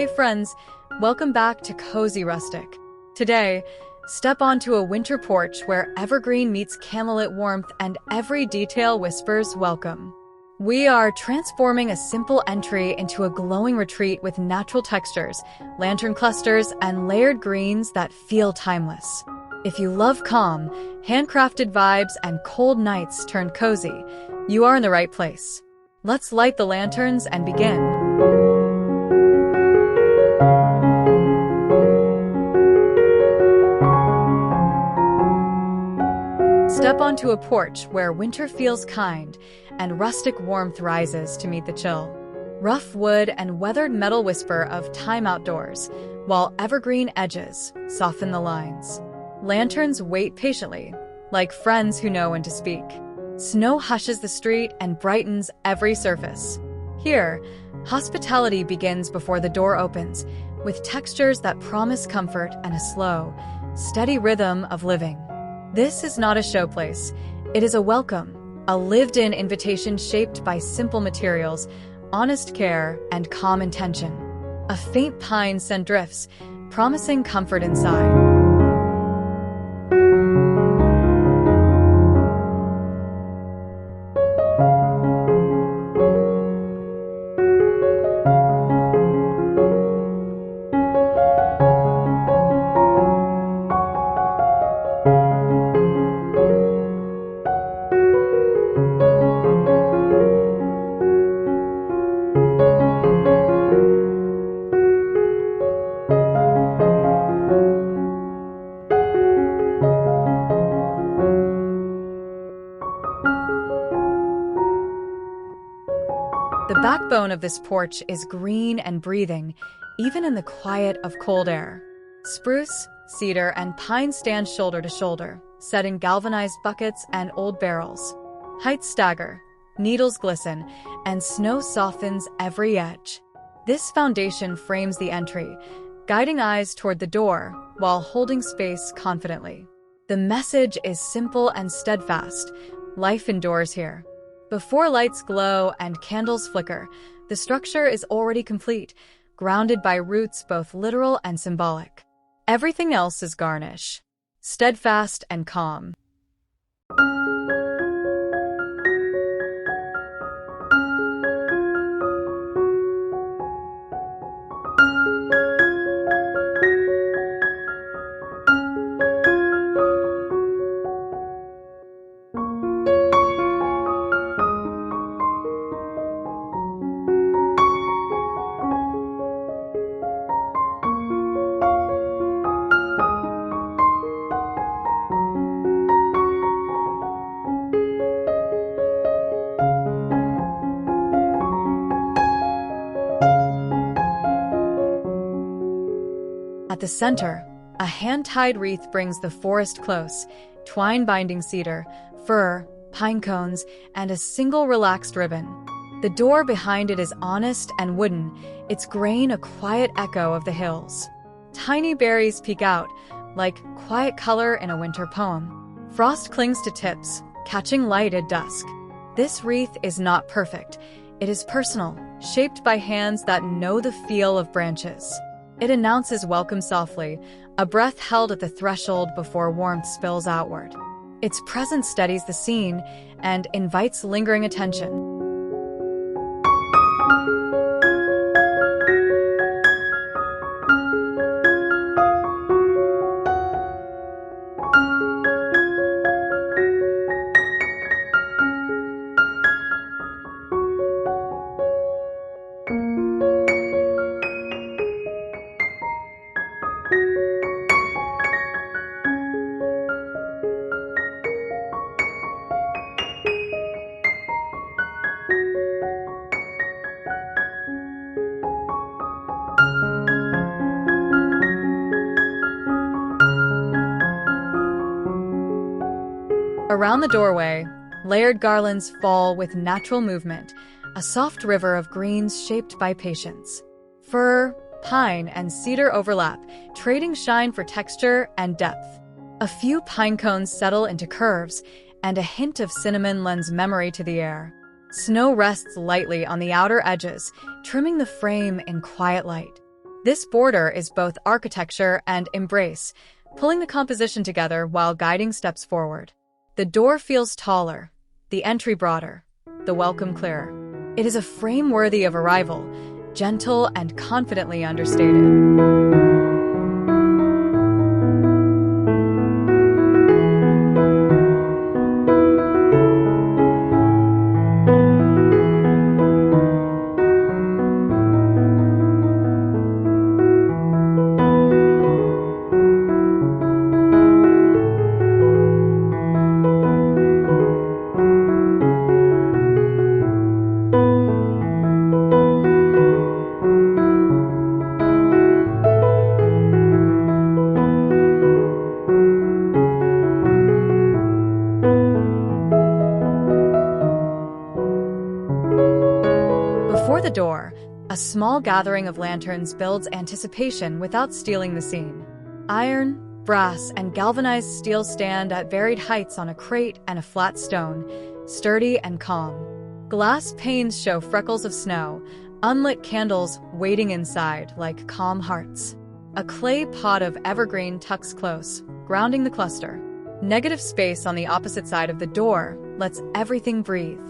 Hey friends, welcome back to Cozy Rustic. Today, step onto a winter porch where evergreen meets candlelit warmth and every detail whispers welcome. We are transforming a simple entry into a glowing retreat with natural textures, lantern clusters, and layered greens that feel timeless. If you love calm, handcrafted vibes, and cold nights turned cozy, you are in the right place. Let's light the lanterns and begin. Step onto a porch where winter feels kind and rustic warmth rises to meet the chill. Rough wood and weathered metal whisper of time outdoors, while evergreen edges soften the lines. Lanterns wait patiently, like friends who know when to speak. Snow hushes the street and brightens every surface. Here, hospitality begins before the door opens, with textures that promise comfort and a slow, steady rhythm of living. This is not a showplace. It is a welcome, a lived-in invitation shaped by simple materials, honest care, and calm intention. A faint pine scent drifts, promising comfort inside. The backbone of this porch is green and breathing, even in the quiet of cold air. Spruce, cedar, and pine stand shoulder to shoulder, set in galvanized buckets and old barrels. Heights stagger, needles glisten, and snow softens every edge. This foundation frames the entry, guiding eyes toward the door while holding space confidently. The message is simple and steadfast. Life endures here. Before lights glow and candles flicker, the structure is already complete, grounded by roots both literal and symbolic. Everything else is garnish, steadfast and calm. At the center, a hand-tied wreath brings the forest close, twine binding cedar, fir, pine cones, and a single relaxed ribbon. The door behind it is honest and wooden, its grain a quiet echo of the hills. Tiny berries peek out, like quiet color in a winter poem. Frost clings to tips, catching light at dusk. This wreath is not perfect. It is personal, shaped by hands that know the feel of branches. It announces welcome softly, a breath held at the threshold before warmth spills outward. Its presence steadies the scene and invites lingering attention. Around the doorway, layered garlands fall with natural movement, a soft river of greens shaped by patience. Fir, pine, and cedar overlap, trading shine for texture and depth. A few pinecones settle into curves, and a hint of cinnamon lends memory to the air. Snow rests lightly on the outer edges, trimming the frame in quiet light. This border is both architecture and embrace, pulling the composition together while guiding steps forward. The door feels taller, the entry broader, the welcome clearer. It is a frame worthy of arrival, gentle and confidently understated. Before the door, a small gathering of lanterns builds anticipation without stealing the scene. Iron, brass, and galvanized steel stand at varied heights on a crate and a flat stone, sturdy and calm. Glass panes show freckles of snow, unlit candles waiting inside like calm hearts. A clay pot of evergreen tucks close, grounding the cluster. Negative space on the opposite side of the door lets everything breathe.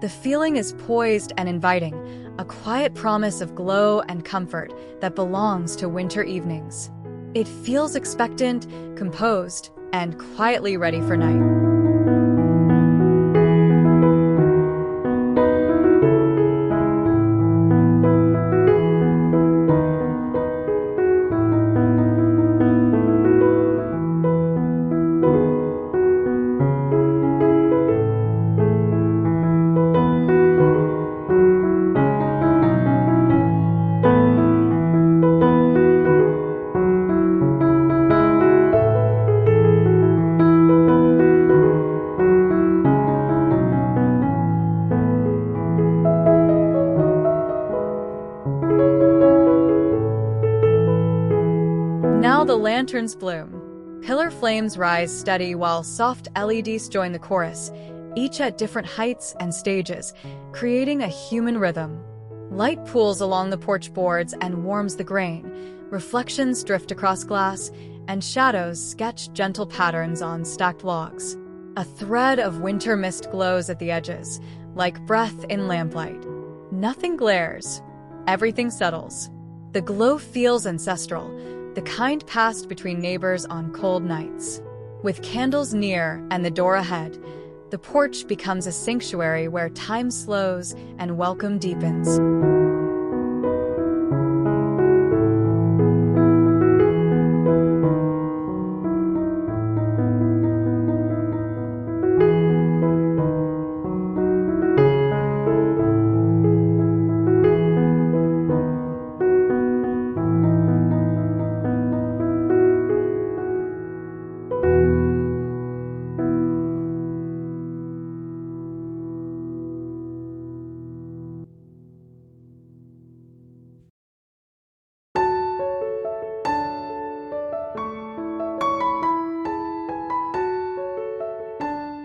The feeling is poised and inviting, a quiet promise of glow and comfort that belongs to winter evenings. It feels expectant, composed, and quietly ready for night. Now the lanterns bloom. Pillar flames rise steady while soft LEDs join the chorus, each at different heights and stages, creating a human rhythm. Light pools along the porch boards and warms the grain. Reflections drift across glass, and shadows sketch gentle patterns on stacked logs. A thread of winter mist glows at the edges, like breath in lamplight. Nothing glares. Everything settles. The glow feels ancestral, the kind passed between neighbors on cold nights. With candles near and the door ahead, the porch becomes a sanctuary where time slows and welcome deepens.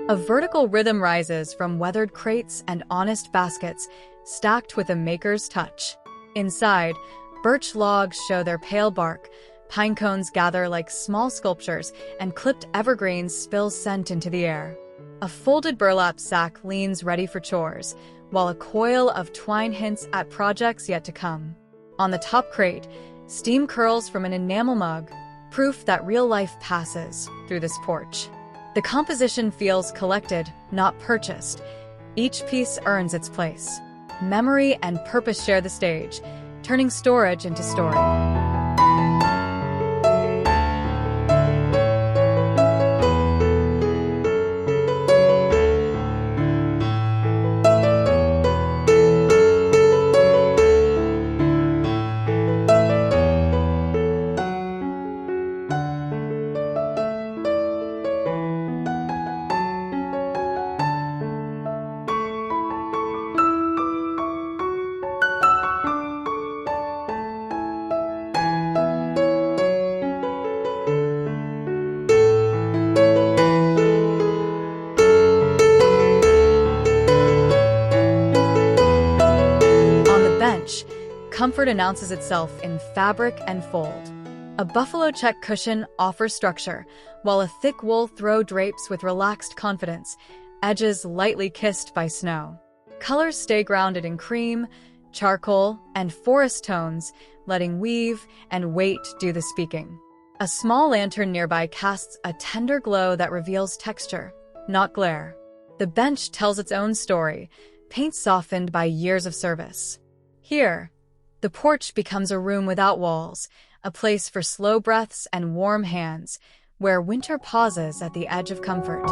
A vertical rhythm rises from weathered crates and honest baskets, stacked with a maker's touch. Inside, birch logs show their pale bark, pinecones gather like small sculptures, and clipped evergreens spill scent into the air. A folded burlap sack leans ready for chores, while a coil of twine hints at projects yet to come. On the top crate, steam curls from an enamel mug, proof that real life passes through this porch. The composition feels collected, not purchased. Each piece earns its place. Memory and purpose share the stage, turning storage into story. comfort announces itself in fabric and fold. A buffalo check cushion offers structure, while a thick wool throw drapes with relaxed confidence, edges lightly kissed by snow. Colors stay grounded in cream, charcoal, and forest tones, letting weave and weight do the speaking. A small lantern nearby casts a tender glow that reveals texture, not glare. The bench tells its own story, paint softened by years of service. Here, the porch becomes a room without walls, a place for slow breaths and warm hands, where winter pauses at the edge of comfort.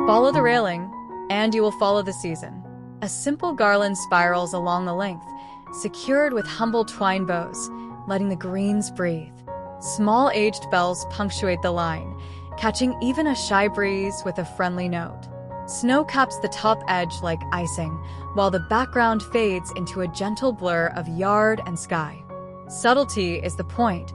Follow the railing, and you will follow the season. A simple garland spirals along the length, secured with humble twine bows, letting the greens breathe. Small aged bells punctuate the line, catching even a shy breeze with a friendly note. Snow caps the top edge like icing, while the background fades into a gentle blur of yard and sky. Subtlety is the point,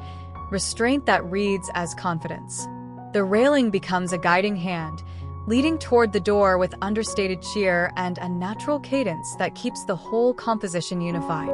restraint that reads as confidence. The railing becomes a guiding hand, leading toward the door with understated cheer and a natural cadence that keeps the whole composition unified.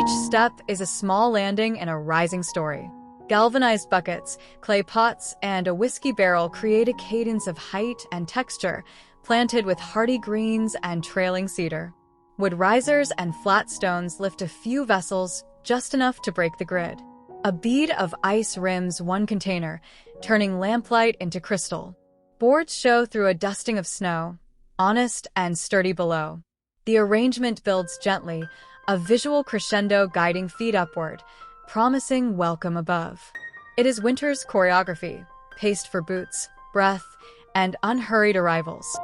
Each step is a small landing in a rising story. Galvanized buckets, clay pots, and a whiskey barrel create a cadence of height and texture, planted with hardy greens and trailing cedar. Wood risers and flat stones lift a few vessels, just enough to break the grid. A bead of ice rims one container, turning lamplight into crystal. Boards show through a dusting of snow, honest and sturdy below. The arrangement builds gently, a visual crescendo guiding feet upward, promising welcome above. It is winter's choreography, paced for boots, breath, and unhurried arrivals.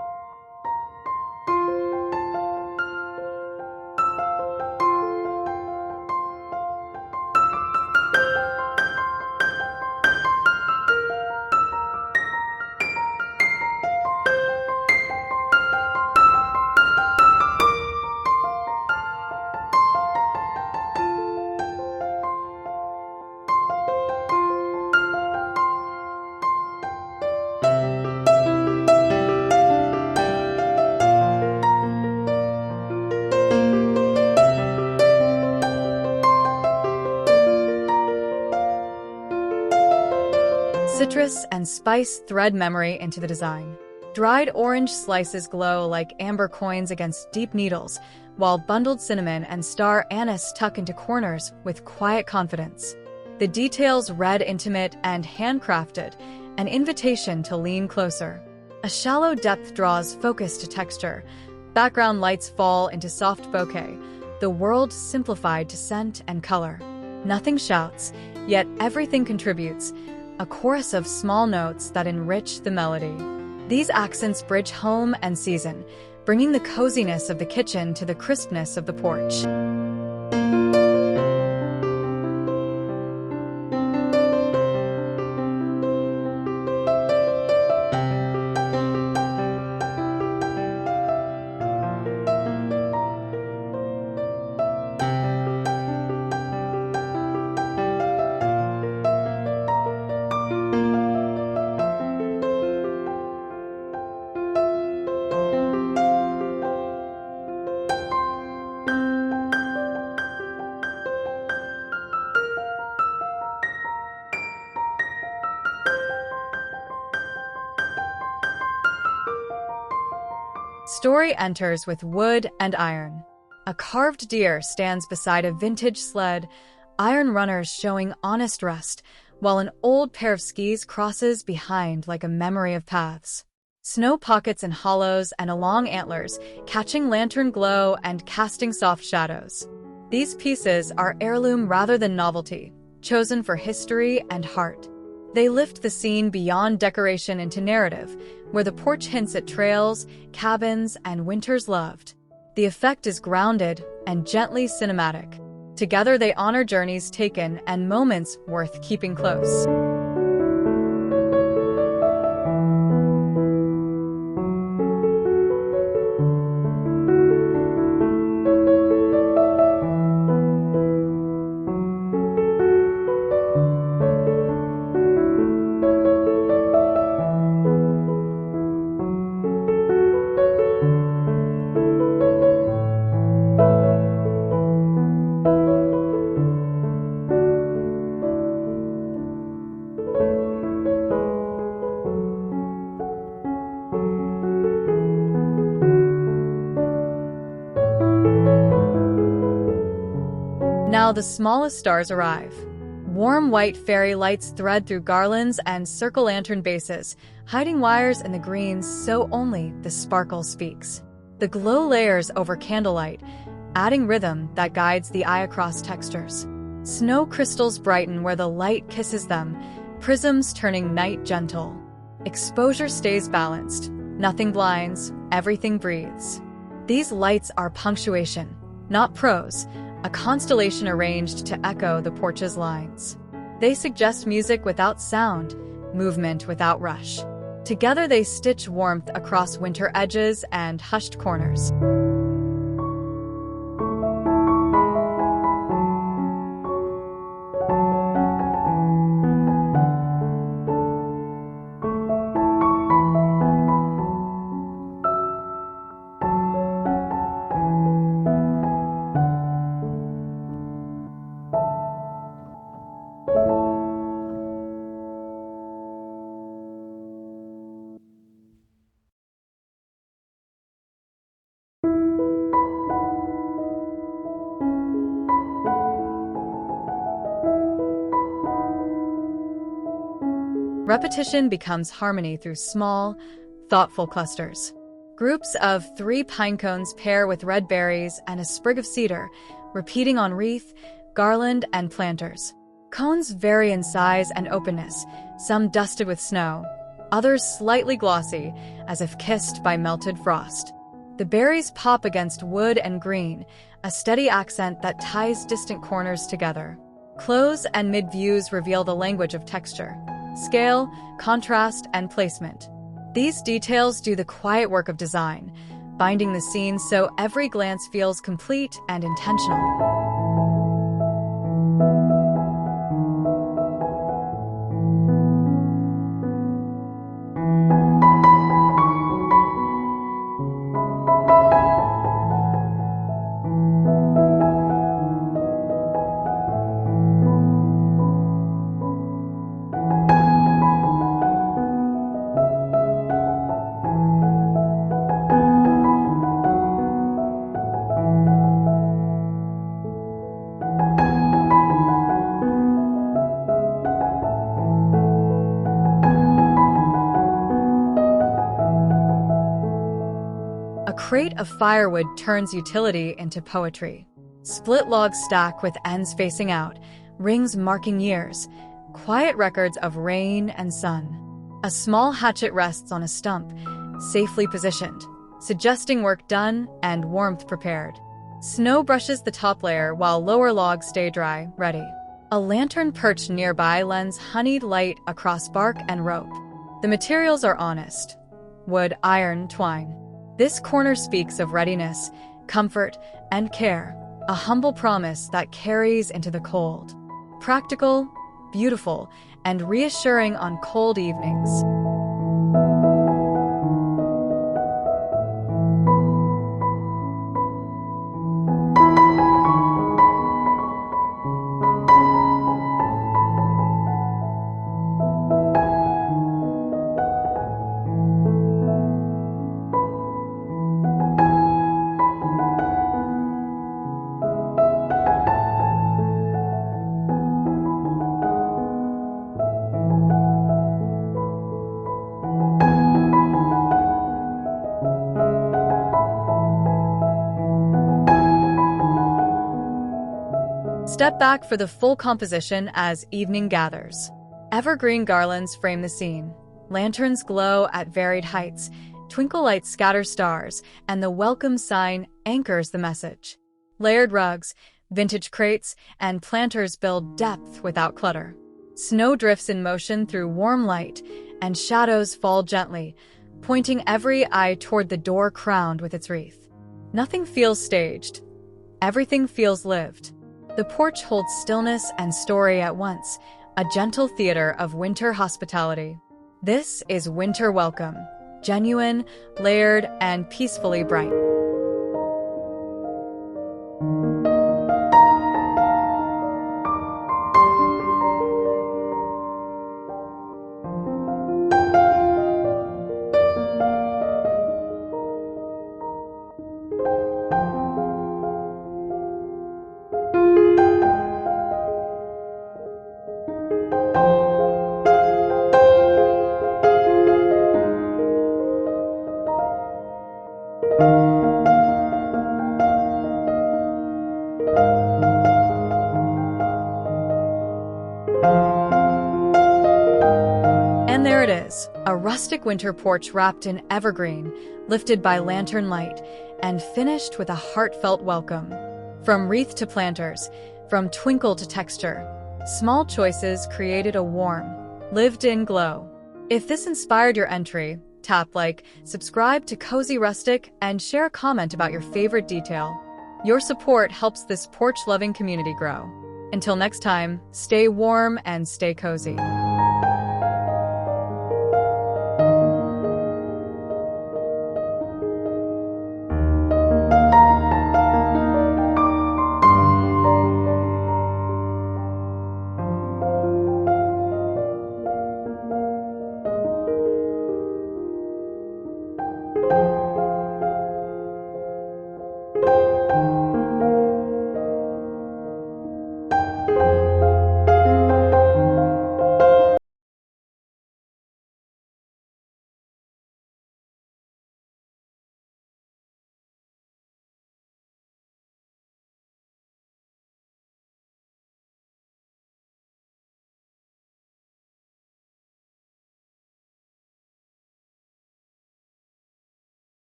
Citrus and spice thread memory into the design. Dried orange slices glow like amber coins against deep needles, while bundled cinnamon and star anise tuck into corners with quiet confidence. The details read intimate and handcrafted, an invitation to lean closer. A shallow depth draws focus to texture. Background lights fall into soft bouquet, the world simplified to scent and color. Nothing shouts, yet everything contributes, a chorus of small notes that enrich the melody. These accents bridge home and season, bringing the coziness of the kitchen to the crispness of the porch. Story enters with wood and iron. A carved deer stands beside a vintage sled, iron runners showing honest rust, while an old pair of skis crosses behind like a memory of paths. Snow pockets in hollows and along antlers, catching lantern glow and casting soft shadows. These pieces are heirloom rather than novelty, chosen for history and heart. They lift the scene beyond decoration into narrative, where the porch hints at trails, cabins, and winters loved. The effect is grounded and gently cinematic. Together they honor journeys taken and moments worth keeping close. Now the smallest stars arrive. Warm white fairy lights thread through garlands and circle lantern bases, hiding wires in the greens so only the sparkle speaks. The glow layers over candlelight, adding rhythm that guides the eye across textures. Snow crystals brighten where the light kisses them, prisms turning night gentle. Exposure stays balanced. Nothing blinds, everything breathes. These lights are punctuation, not prose, a constellation arranged to echo the porch's lines. They suggest music without sound, movement without rush. Together they stitch warmth across winter edges and hushed corners. Repetition becomes harmony through small, thoughtful clusters. Groups of 3 pinecones pair with red berries and a sprig of cedar, repeating on wreath, garland, and planters. Cones vary in size and openness, some dusted with snow, others slightly glossy, as if kissed by melted frost. The berries pop against wood and green, a steady accent that ties distant corners together. Close and mid-views reveal the language of texture, scale, contrast, and placement. These details do the quiet work of design, binding the scene so every glance feels complete and intentional. A crate of firewood turns utility into poetry. Split logs stack with ends facing out, rings marking years, quiet records of rain and sun. A small hatchet rests on a stump, safely positioned, suggesting work done and warmth prepared. Snow brushes the top layer while lower logs stay dry, ready. A lantern perched nearby lends honeyed light across bark and rope. The materials are honest: wood, iron, twine. This corner speaks of readiness, comfort, and care, a humble promise that carries into the cold. Practical, beautiful, and reassuring on cold evenings. Step back for the full composition as evening gathers. Evergreen garlands frame the scene. Lanterns glow at varied heights. Twinkle lights scatter stars, and the welcome sign anchors the message. Layered rugs, vintage crates, and planters build depth without clutter. Snow drifts in motion through warm light, and shadows fall gently, pointing every eye toward the door crowned with its wreath. Nothing feels staged. Everything feels lived. The porch holds stillness and story at once, a gentle theater of winter hospitality. This is Winter Welcome, genuine, layered, and peacefully bright. And there it is, a rustic winter porch wrapped in evergreen, lifted by lantern light, and finished with a heartfelt welcome. From wreath to planters, from twinkle to texture, small choices created a warm, lived-in glow. If this inspired your entry, tap like, subscribe to Cozy Rustic, and share a comment about your favorite detail. Your support helps this porch-loving community grow. Until next time, stay warm and stay cozy.